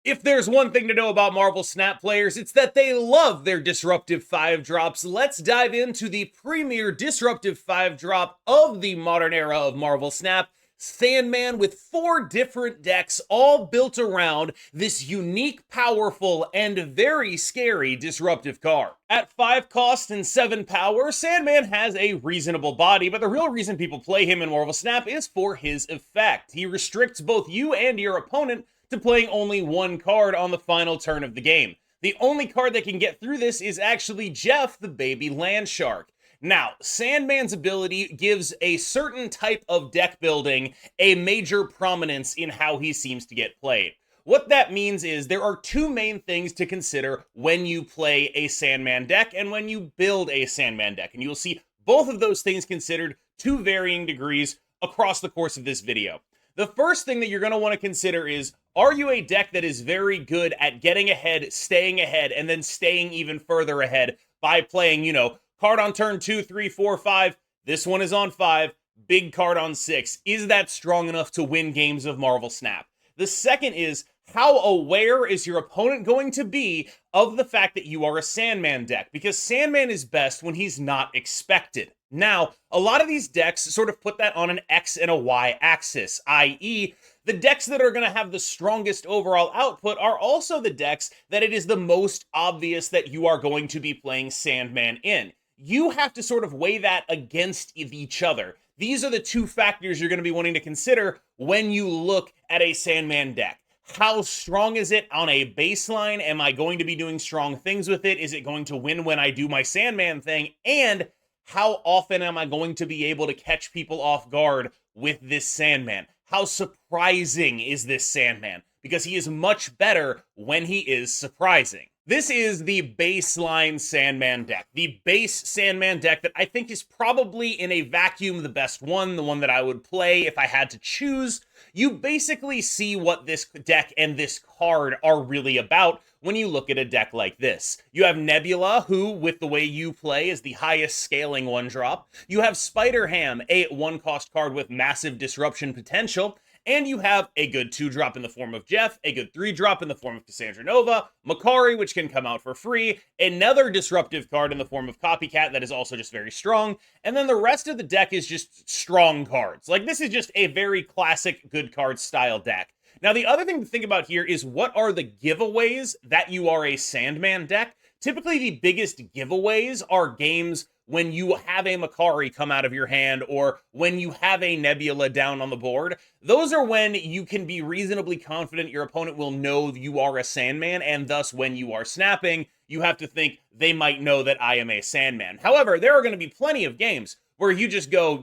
If there's one thing to know about Marvel Snap players, it's that they love their disruptive 5 drops. Let's dive into the premier disruptive 5 drop of the modern era of Marvel Snap. Sandman with 4 different decks all built around this unique, powerful, and very scary disruptive card. At 5 cost and 7 power, Sandman has a reasonable body, but the real reason people play him in Marvel Snap is for his effect. He restricts both you and your opponent to playing only 1 card on the final turn of the game. The only card that can get through this is actually Jeff, the baby land shark. Now, Sandman's ability gives a certain type of deck building a major prominence in how he seems to get played. What that means is there are 2 main things to consider when you play a Sandman deck and when you build a Sandman deck. And you'll see both of those things considered to varying degrees across the course of this video. The first thing that you're going to want to consider is, are you a deck that is very good at getting ahead, staying ahead, and then staying even further ahead by playing, card on turn 2, 3, 4, 5. This one is on 5. Big card on 6. Is that strong enough to win games of Marvel Snap? The second is, how aware is your opponent going to be of the fact that you are a Sandman deck? Because Sandman is best when he's not expected. Now, a lot of these decks sort of put that on an X and a Y axis, i.e., the decks that are going to have the strongest overall output are also the decks that it is the most obvious that you are going to be playing Sandman in. You have to sort of weigh that against each other. These are the 2 factors you're going to be wanting to consider when you look at a Sandman deck. How strong is it on a baseline? Am I going to be doing strong things with it? Is it going to win when I do my Sandman thing? And how often am I going to be able to catch people off guard with this Sandman? How surprising is this Sandman? Because he is much better when he is surprising. This is the baseline Sandman deck. The base Sandman deck that I think is probably in a vacuum the best one, the one that I would play if I had to choose. You basically see what this deck and this card are really about when you look at a deck like this. You have Nebula, who, with the way you play, is the highest scaling 1-drop. You have Spider-Ham, a 1-cost card with massive disruption potential. And you have a good 2-drop in the form of Jeff, a good 3-drop in the form of Cassandra Nova, Makkari, which can come out for free, another disruptive card in the form of Copycat that is also just very strong, and then the rest of the deck is just strong cards. Like, this is just a very classic good card style deck. Now, the other thing to think about here is, what are the giveaways that you are a Sandman deck? Typically, the biggest giveaways are games when you have a Makkari come out of your hand, or when you have a Nebula down on the board. Those are when you can be reasonably confident your opponent will know you are a Sandman, and thus when you are snapping, you have to think they might know that I am a Sandman. However, there are going to be plenty of games where you just go,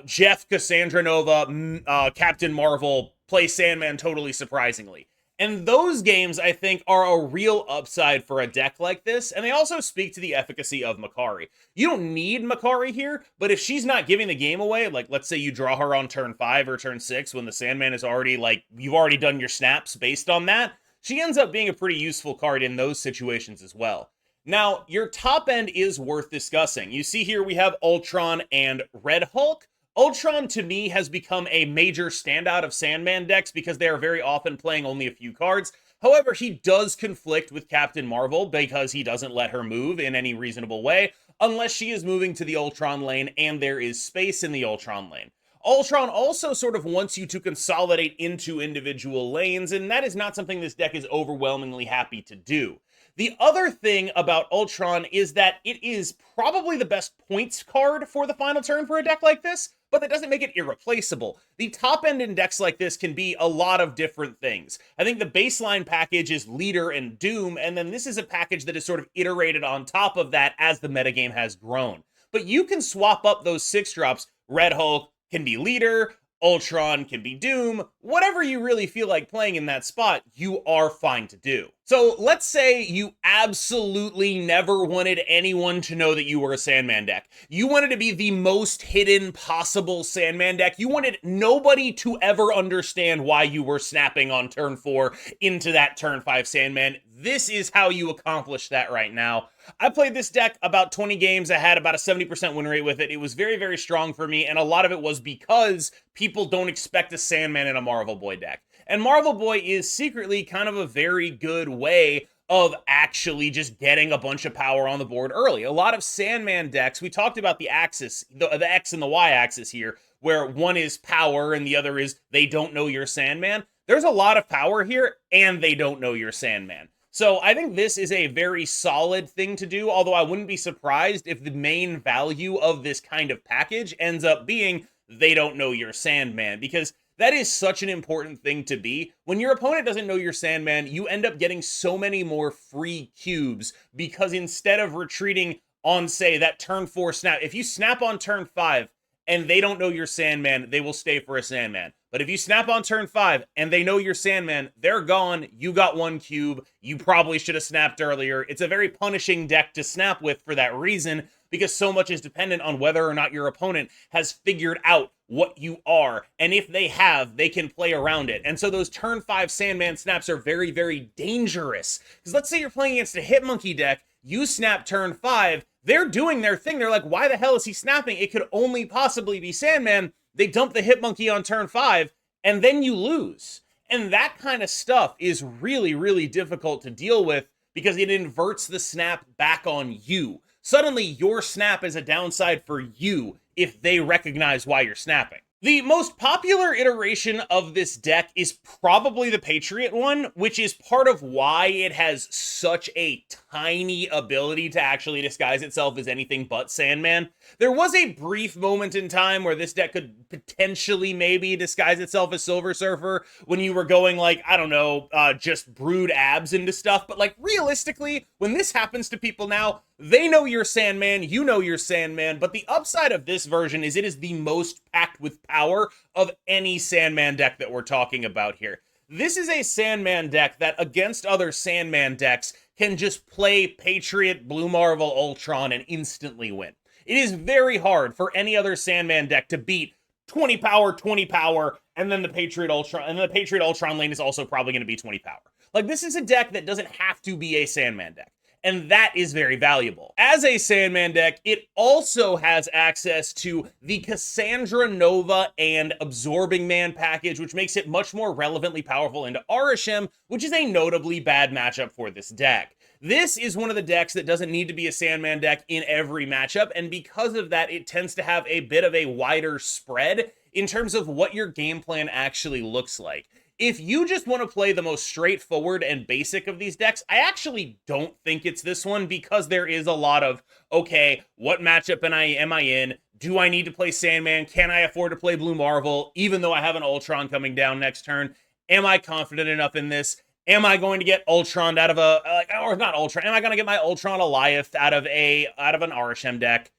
Jeff, Cassandra Nova, Captain Marvel, play Sandman totally surprisingly. And those games, I think, are a real upside for a deck like this, and they also speak to the efficacy of Makkari. You don't need Makkari here, but if she's not giving the game away, like let's say you draw her on turn 5 or turn 6 when the Sandman is already, you've already done your snaps based on that, she ends up being a pretty useful card in those situations as well. Now, your top end is worth discussing. You see here we have Ultron and Red Hulk. Ultron, to me, has become a major standout of Sandman decks because they are very often playing only a few cards. However, he does conflict with Captain Marvel because he doesn't let her move in any reasonable way, unless she is moving to the Ultron lane and there is space in the Ultron lane. Ultron also sort of wants you to consolidate into individual lanes, and that is not something this deck is overwhelmingly happy to do. The other thing about Ultron is that it is probably the best points card for the final turn for a deck like this, but that doesn't make it irreplaceable. The top end in decks like this can be a lot of different things. I think the baseline package is Leader and Doom, and then this is a package that is sort of iterated on top of that as the metagame has grown. But you can swap up those 6-drops. Red Hulk can be Leader, Ultron can be Doom, whatever you really feel like playing in that spot, you are fine to do. So let's say you absolutely never wanted anyone to know that you were a Sandman deck. You wanted to be the most hidden possible Sandman deck. You wanted nobody to ever understand why you were snapping on turn 4 into that turn 5 Sandman. This is how you accomplish that right now. I played this deck about 20 games. I had about a 70% win rate with it. It was very, very strong for me, and a lot of it was because people don't expect a Sandman in a Marvel Boy deck. And Marvel Boy is secretly kind of a very good way of actually just getting a bunch of power on the board early. A lot of Sandman decks, we talked about the axis, the X and the Y axis here, where one is power and the other is they don't know you're Sandman. There's a lot of power here, and they don't know you're Sandman. So I think this is a very solid thing to do, although I wouldn't be surprised if the main value of this kind of package ends up being they don't know you're Sandman, because that is such an important thing to be. When your opponent doesn't know you're Sandman, you end up getting so many more free cubes, because instead of retreating on, say, that turn 4 snap, if you snap on turn 5 and they don't know you're Sandman, they will stay for a Sandman. But if you snap on turn 5 and they know you're Sandman, they're gone. You got 1 cube. You probably should have snapped earlier. It's a very punishing deck to snap with for that reason, because so much is dependent on whether or not your opponent has figured out what you are. And if they have, they can play around it. And so those turn 5 Sandman snaps are very, very dangerous. Because let's say you're playing against a Hitmonkey deck, you snap turn 5, they're doing their thing. They're like, why the hell is he snapping? It could only possibly be Sandman. They dump the Hitmonkey on turn 5, and then you lose. And that kind of stuff is really, really difficult to deal with, because it inverts the snap back on you. Suddenly, your snap is a downside for you if they recognize why you're snapping. The most popular iteration of this deck is probably the Patriot one, which is part of why it has such a tiny ability to actually disguise itself as anything but Sandman. There was a brief moment in time where this deck could potentially maybe disguise itself as Silver Surfer when you were going like, I don't know, just brood abs into stuff. But like realistically, when this happens to people now, they know you're Sandman, you know you're Sandman, but the upside of this version is it is the most packed with power of any Sandman deck that we're talking about here. This is a Sandman deck that against other Sandman decks can just play Patriot, Blue Marvel, Ultron and instantly win. It is very hard for any other Sandman deck to beat 20 power, and then the Patriot Ultron, and the Patriot Ultron lane is also probably going to be 20 power. Like, this is a deck that doesn't have to be a Sandman deck. And that is very valuable. As a Sandman deck, it also has access to the Cassandra Nova and Absorbing Man package, which makes it much more relevantly powerful into Arishem, which is a notably bad matchup for this deck. This is one of the decks that doesn't need to be a Sandman deck in every matchup, and because of that, it tends to have a bit of a wider spread in terms of what your game plan actually looks like. If you just want to play the most straightforward and basic of these decks, I actually don't think it's this one, because there is a lot of, okay, what matchup am I in? Do I need to play Sandman? Can I afford to play Blue Marvel, even though I have an Ultron coming down next turn? Am I confident enough in this? Am I going to get Ultron out of or not Ultron, am I going to get my Ultron Alioth out of an Arishem deck?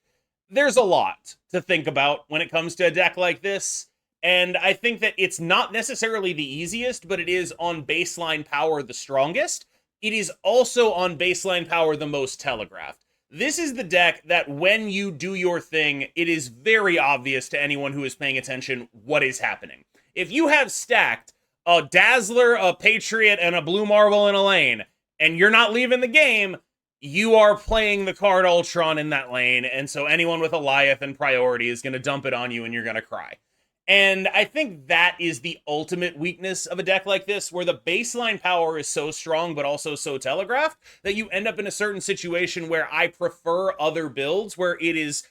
There's a lot to think about when it comes to a deck like this. And I think that it's not necessarily the easiest, but it is on baseline power the strongest. It is also on baseline power the most telegraphed. This is the deck that when you do your thing, it is very obvious to anyone who is paying attention what is happening. If you have stacked a Dazzler, a Patriot, and a Blue Marvel in a lane, and you're not leaving the game, you are playing the card Ultron in that lane, and so anyone with Alioth and priority is going to dump it on you and you're going to cry. And I think that is the ultimate weakness of a deck like this, where the baseline power is so strong but also so telegraphed that you end up in a certain situation where I prefer other builds where it is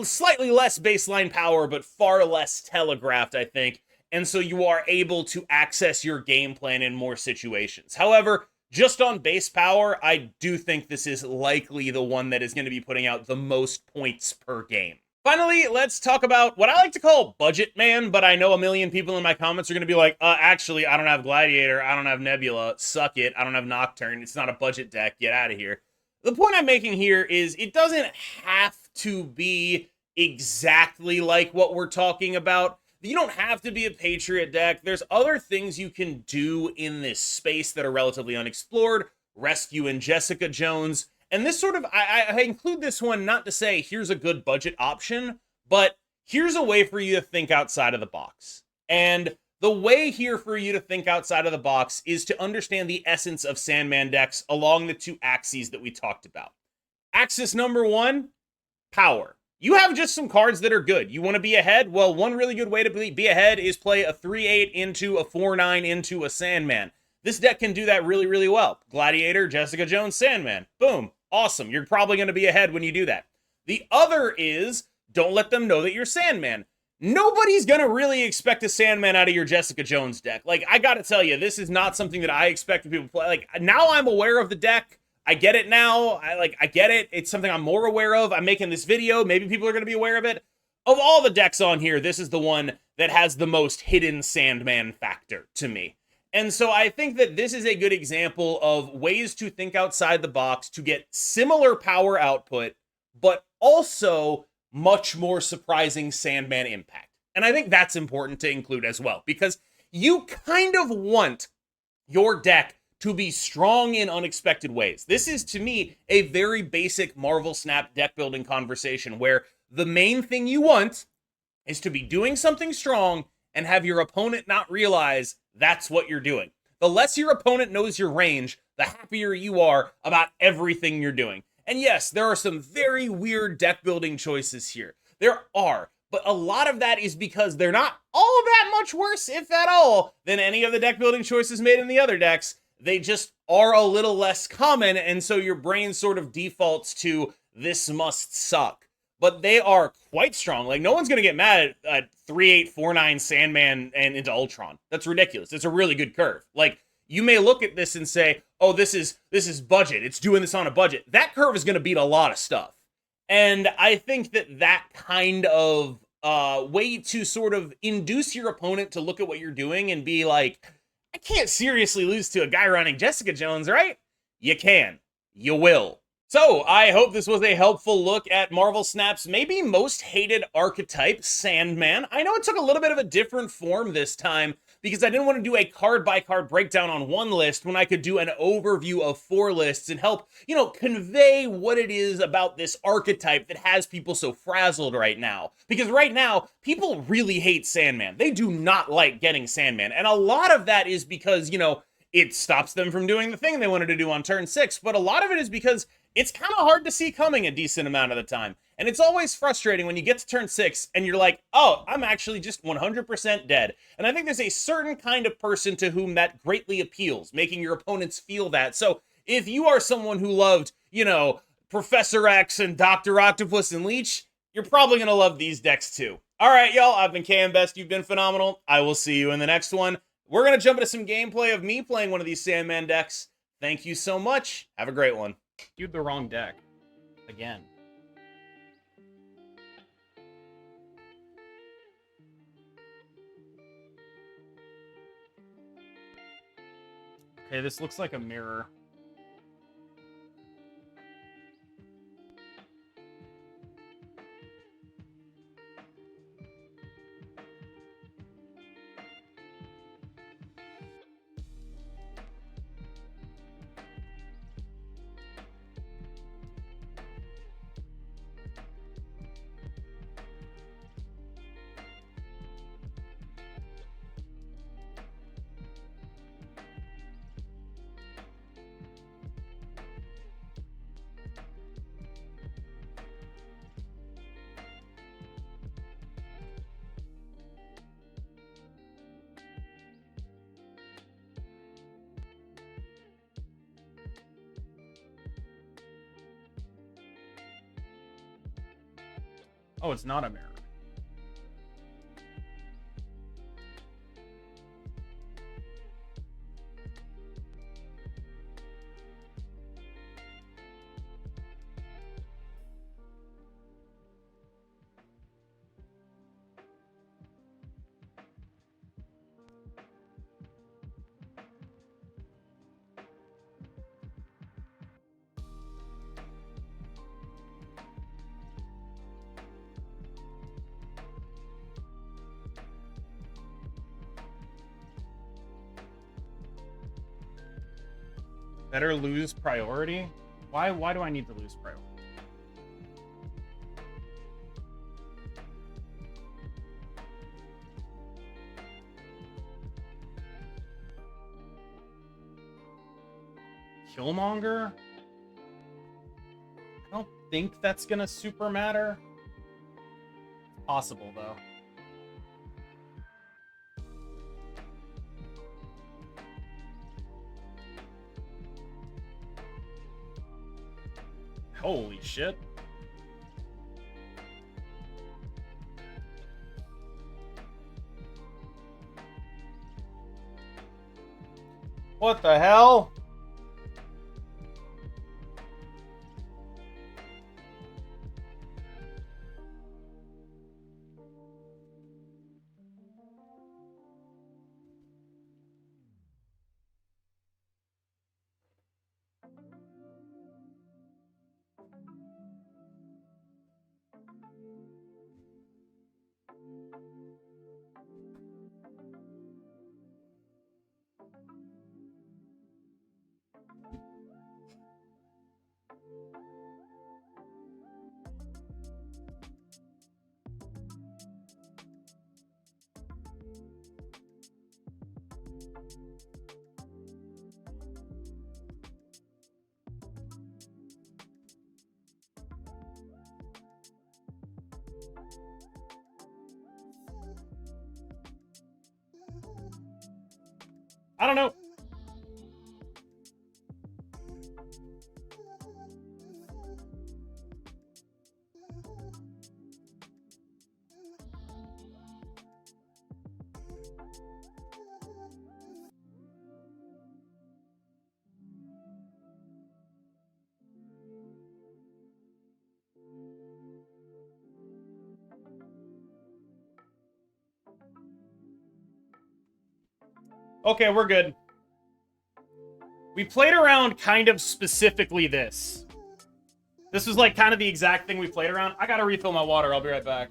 slightly less baseline power but far less telegraphed, I think. And so you are able to access your game plan in more situations. However, just on base power, I do think this is likely the one that is going to be putting out the most points per game. Finally, let's talk about what I like to call BudgetMan, but I know a million people in my comments are going to be like, actually, I don't have Gladiator, I don't have Nebula, suck it, I don't have Nocturne, it's not a budget deck, get out of here. The point I'm making here is it doesn't have to be exactly like what we're talking about. You don't have to be a Patriot deck. There's other things you can do in this space that are relatively unexplored. Rescue and Jessica Jones. And this sort of, I include this one not to say here's a good budget option, but here's a way for you to think outside of the box. And the way here for you to think outside of the box is to understand the essence of Sandman decks along the two axes that we talked about. Axis number one, power. you have just some cards that are good. You want to be ahead? Well, one really good way to be ahead is play a 3/8 into a 4/9 into a Sandman. This deck can do that really, really well. Gladiator, Jessica Jones, Sandman. Boom. Awesome. You're probably going to be ahead when you do that. The other is, don't let them know that you're Sandman. Nobody's going to really expect a Sandman out of your Jessica Jones deck. Like, I got to tell you, this is not something that I expect people to play. Like, now I'm aware of the deck. I get it now. I get it. It's something I'm more aware of. I'm making this video. Maybe people are going to be aware of it. Of all the decks on here, this is the one that has the most hidden Sandman factor to me. And so I think that this is a good example of ways to think outside the box to get similar power output, but also much more surprising Sandman impact. And I think that's important to include as well, because you kind of want your deck to be strong in unexpected ways. This is, to me, a very basic Marvel Snap deck building conversation where the main thing you want is to be doing something strong and have your opponent not realize that's what you're doing. The less your opponent knows your range, the happier you are about everything you're doing. And yes, there are some very weird deck building choices here. There are, but a lot of that is because they're not all that much worse, if at all, than any of the deck building choices made in the other decks. They just are a little less common, and so your brain sort of defaults to this must suck. But they are quite strong. Like, no one's going to get mad at 3/8, 4/9 Sandman and into Ultron. That's ridiculous. It's a really good curve. Like, you may look at this and say, oh, this is budget. It's doing this on a budget. That curve is going to beat a lot of stuff. And I think that kind of way to sort of induce your opponent to look at what you're doing and be like, I can't seriously lose to a guy running Jessica Jones, right? You can. You will. So, I hope this was a helpful look at Marvel Snap's maybe most hated archetype, Sandman. I know it took a little bit of a different form this time, because I didn't want to do a card-by-card breakdown on one list when I could do an overview of 4 lists and help, convey what it is about this archetype that has people so frazzled right now. Because right now, people really hate Sandman. They do not like getting Sandman. And a lot of that is because, it stops them from doing the thing they wanted to do on turn 6. But a lot of it is because it's kind of hard to see coming a decent amount of the time. And it's always frustrating when you get to turn 6 and you're like, oh, I'm actually just 100% dead. And I think there's a certain kind of person to whom that greatly appeals, making your opponents feel that. So if you are someone who loved, Professor X and Dr. Octopus and Leech, you're probably going to love these decks too. All right, y'all, I've been KM Best. You've been phenomenal. I will see you in the next one. We're going to jump into some gameplay of me playing one of these Sandman decks. Thank you so much. Have a great one. Queued the wrong deck. Again. Okay, this looks like a mirror. Oh, it's not a mirror. Better lose priority? Why do I need to lose priority? Killmonger? I don't think that's gonna super matter. possible, though. Holy shit. What the hell? I don't know. Okay, we're good. We played around kind of specifically this. This was like kind of the exact thing we played around. I gotta refill my water. I'll be right back.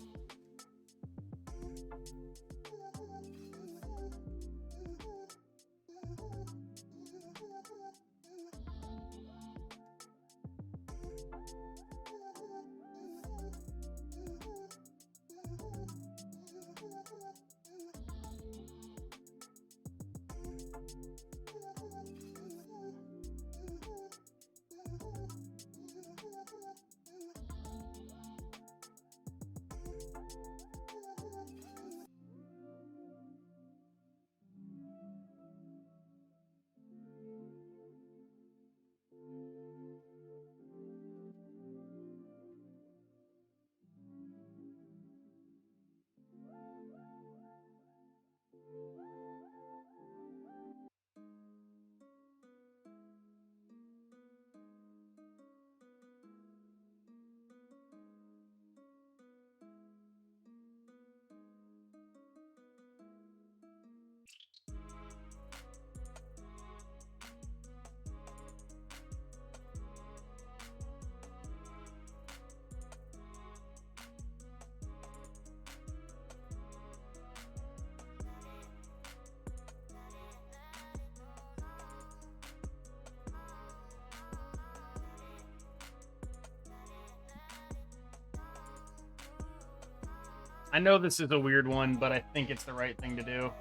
I know this is a weird one, but I think it's the right thing to do.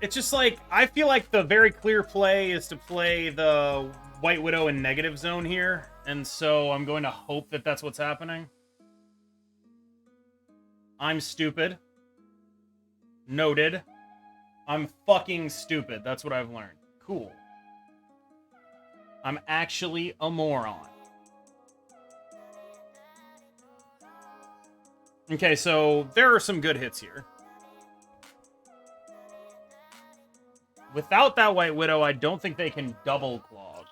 It's just like, I feel like the very clear play is to play the White Widow in negative zone here, and so I'm going to hope that that's what's happening. I'm stupid. Noted. I'm fucking stupid. That's what I've learned. Cool. I'm actually a moron. Okay, so there are some good hits here. Without that White Widow, I don't think they can double clog.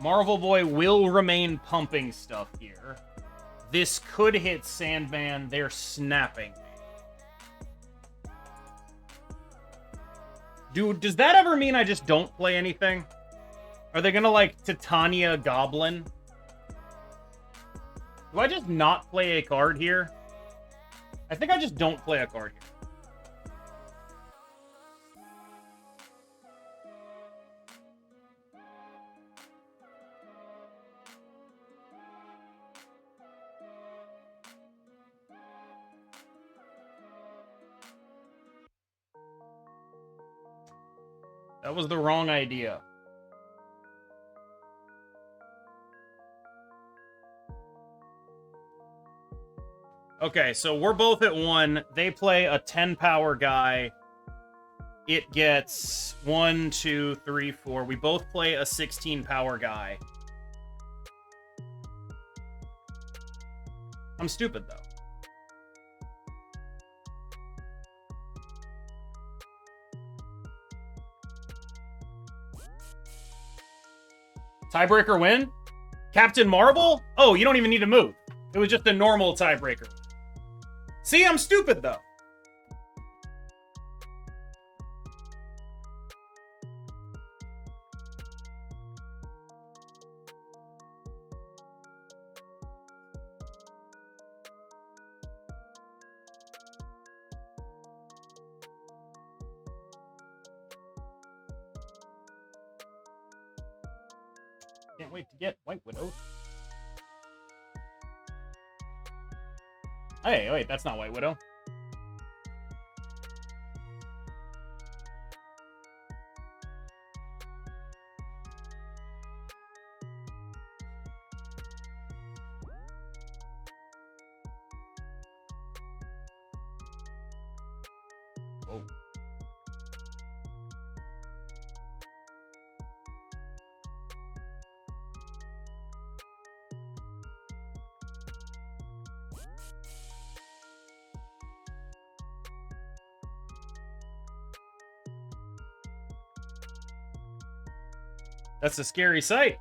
Marvel Boy will remain pumping stuff here. This could hit Sandman. They're snapping. Dude, does that ever mean I just don't play anything? Are they gonna, like, Titania Goblin? Do I just not play a card here? I think I just don't play a card here. That was the wrong idea. Okay, so we're both at 1. They play a 10 power guy. It gets 1, 2, 3, 4. We both play a 16 power guy. I'm stupid, though. Tiebreaker win? Captain Marvel? Oh, you don't even need to move. It was just a normal tiebreaker. See, I'm stupid, though. Can't wait to get White Widow. Hey, wait, that's not White Widow. Whoa. That's a scary sight.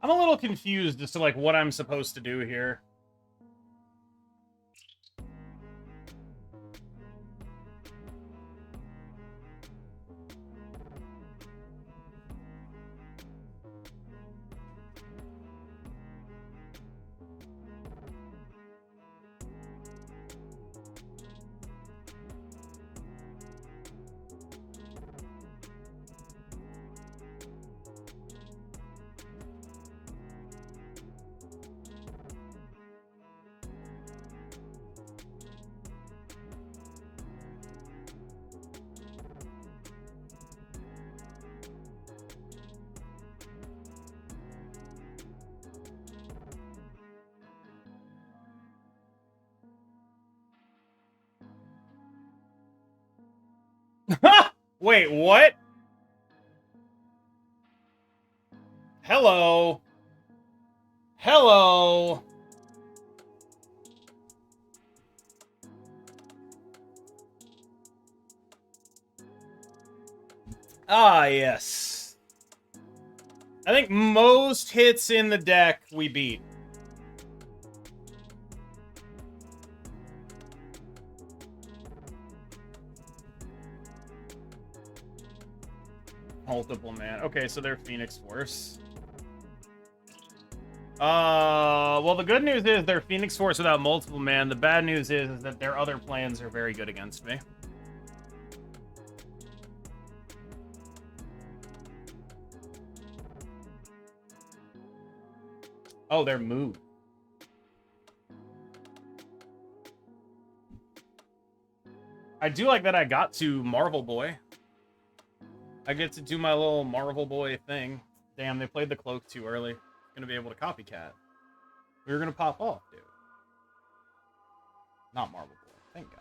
I'm a little confused as to, like, what I'm supposed to do here. Wait, what? Hello. Hello. Ah, yes. I think most hits in the deck we beat. Multiple man. Okay, so they're Phoenix Force. Well, the good news is they're Phoenix Force without multiple man. The bad news is that their other plans are very good against me. Oh, they're moved. I do like that I got to Marvel Boy. I get to do my little Marvel Boy thing. Damn, they played the cloak too early. Gonna be able to copycat. We were gonna pop off, dude. Not Marvel Boy. Thank God.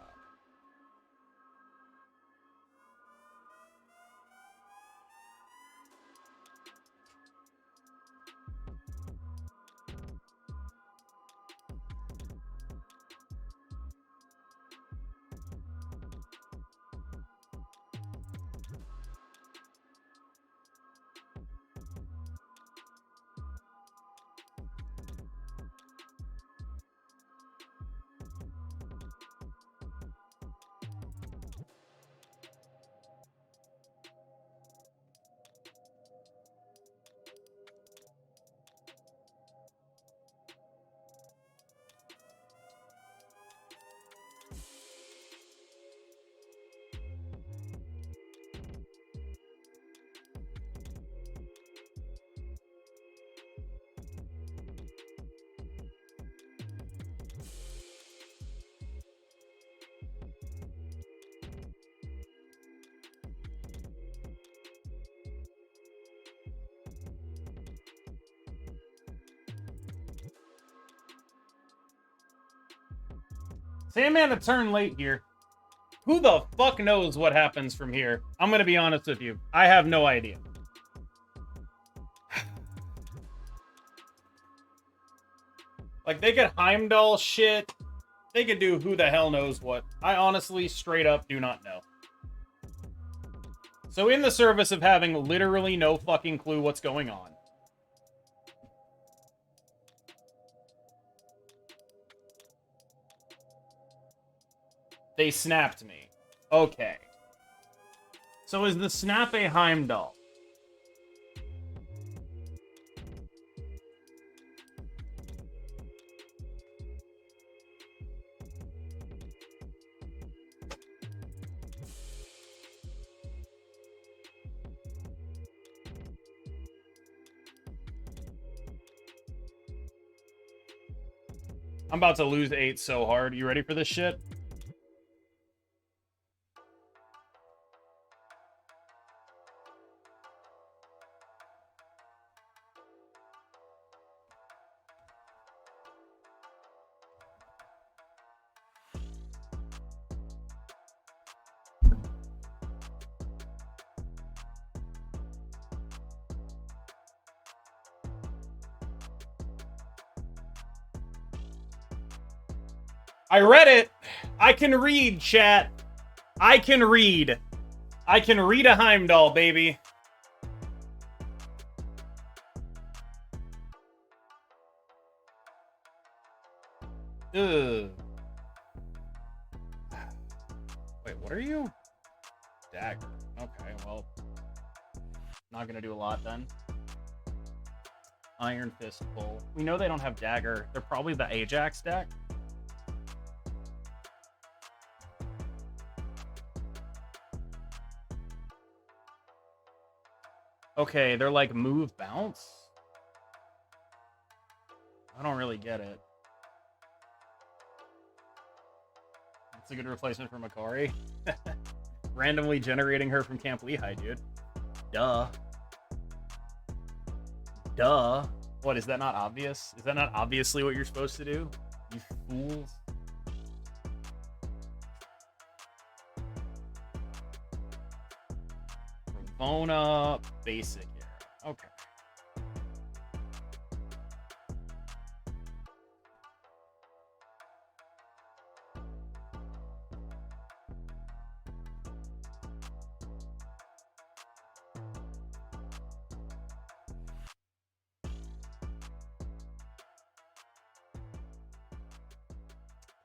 Sandman a turn late here. Who the fuck knows what happens from here? I'm gonna be honest with you. I have no idea. Like, they could Heimdall shit. They could do who the hell knows what. I honestly, straight up, do not know. So in the service of having literally no fucking clue what's going on, they snapped me. Okay. So is the snap a Heimdall? I'm about to lose 8 so hard. You ready for this shit? I read it. I can read, chat. I can read. I can read a Heimdall, baby. Ugh. Wait, what are you? Dagger. Okay, well. Not gonna do a lot then. Iron Fist pull. We know they don't have dagger. They're probably the Ajax deck. Okay, they're like move bounce. I don't really get it. That's a good replacement for Makkari. Randomly generating her from Camp Lehigh, dude. Duh. Duh. What, is that not obvious? Is that not obviously what you're supposed to do? You fools. Ravona, basic here. Okay.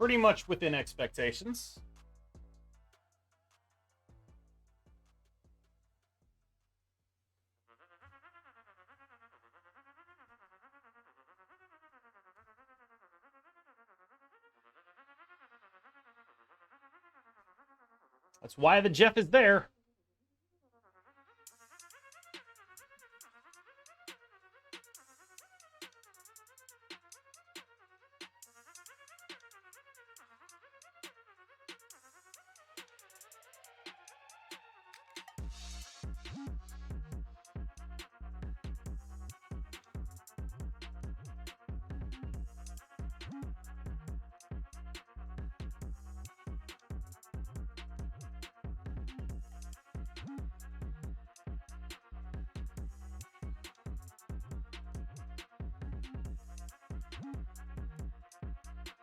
Pretty much within expectations. That's why the Jeff is there.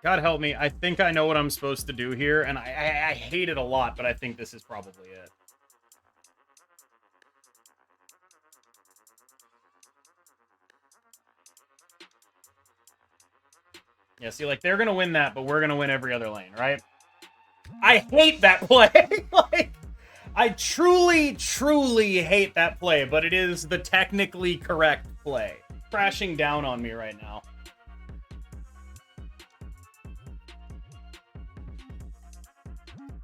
God help me. I think I know what I'm supposed to do here, and I hate it a lot, but I think this is probably it. Yeah, see, like, they're going to win that, but we're going to win every other lane, right? I hate that play. Like, I truly, truly hate that play, but it is the technically correct play. Crashing down on me right now.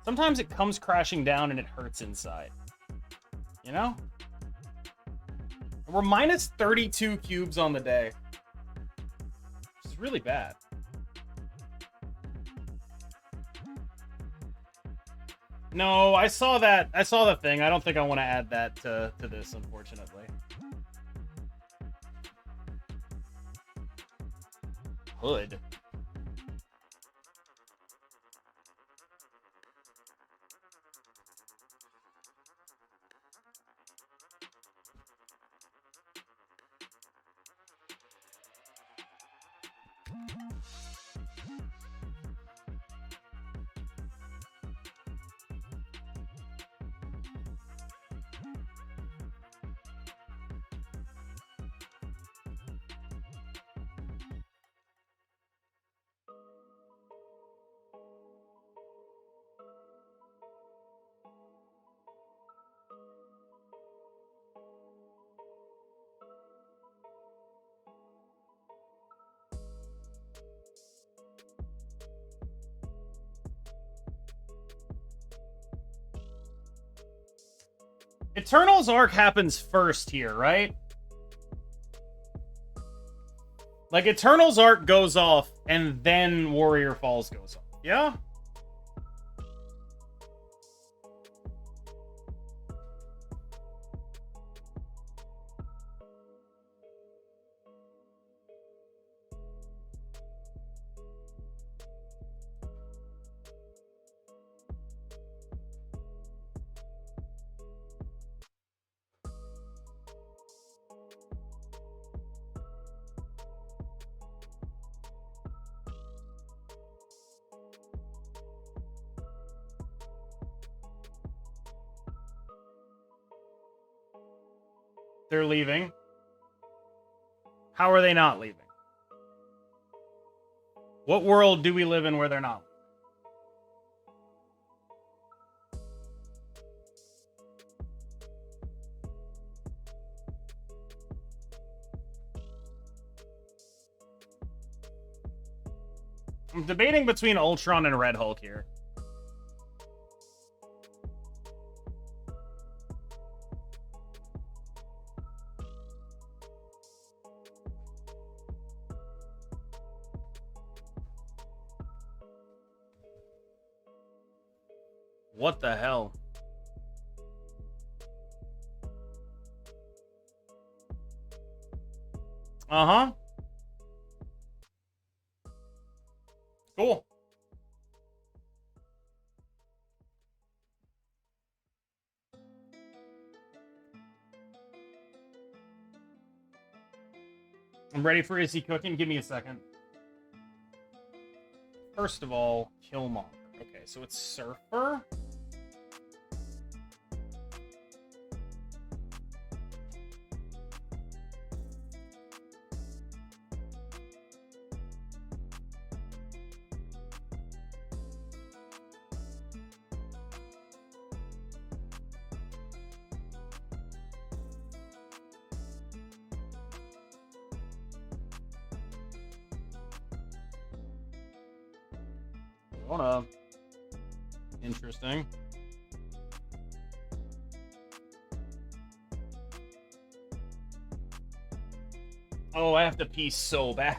Sometimes it comes crashing down and it hurts inside. You know? We're minus 32 cubes on the day. Which is really bad. No, I saw that. I saw the thing. I don't think I want to add that to this, unfortunately. Hood. Eternal's arc happens first here, right? Like, Eternal's arc goes off, and then Warrior Falls goes off. Yeah? They're leaving. How are they not leaving? What world do we live in where they're not? I'm debating between Ultron and Red Hulk here. What the hell? Uh-huh. Cool. I'm ready for Is He Cooking? Give me a second. First of all, Killmonger. Okay, so it's Surfer. Interesting. Oh, I have to pee so bad.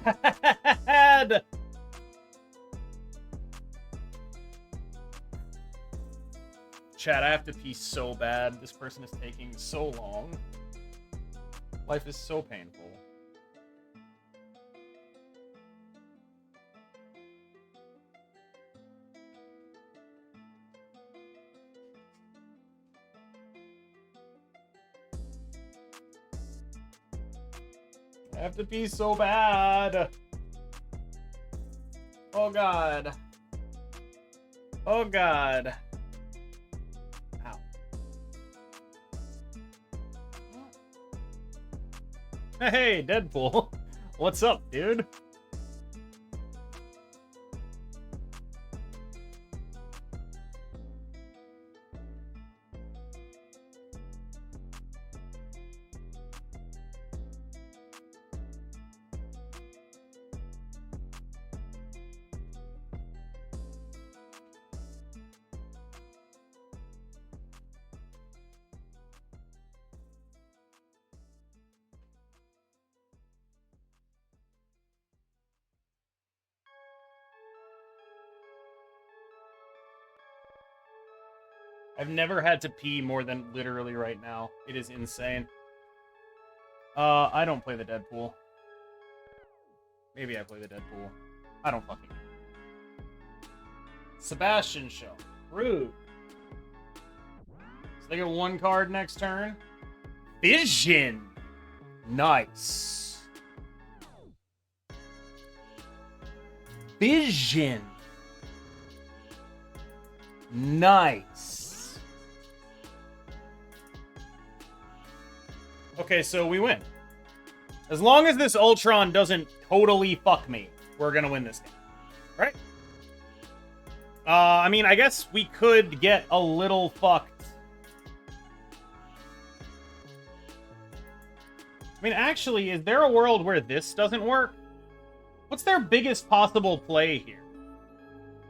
Chat, I have to pee so bad. This person is taking so long. Life is so painful. I have to pee so bad. Oh god. Oh god. Ow. Hey, Deadpool. What's up, dude? I've never had to pee more than literally right now. It is insane. I don't play the Deadpool. Maybe I play the Deadpool. I don't fucking know. Sebastian show. Rude. So they get one card next turn. Vision. Nice. Vision. Nice. Okay, so we win. As long as this Ultron doesn't totally fuck me, we're gonna win this game. Right? I mean, I guess we could get a little fucked. I mean, actually, is there a world where this doesn't work? What's their biggest possible play here?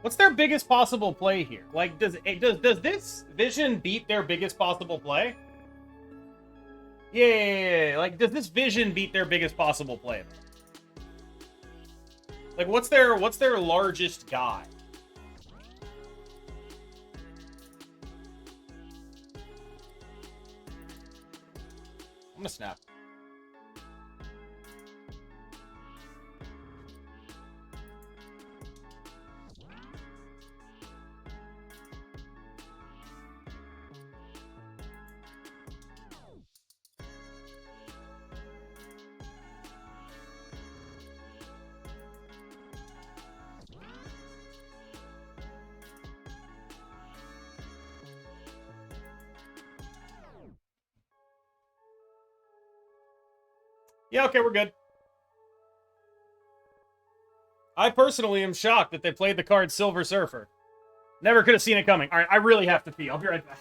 What's their biggest possible play here? Like, does this Vision beat their biggest possible play? Yeah. Like, does this vision beat their biggest possible play? Like, what's their largest guy? I'm gonna snap. Yeah, okay, we're good. I personally am shocked that they played the card Silver Surfer. Never could have seen it coming. All right, I really have to pee. I'll be right back.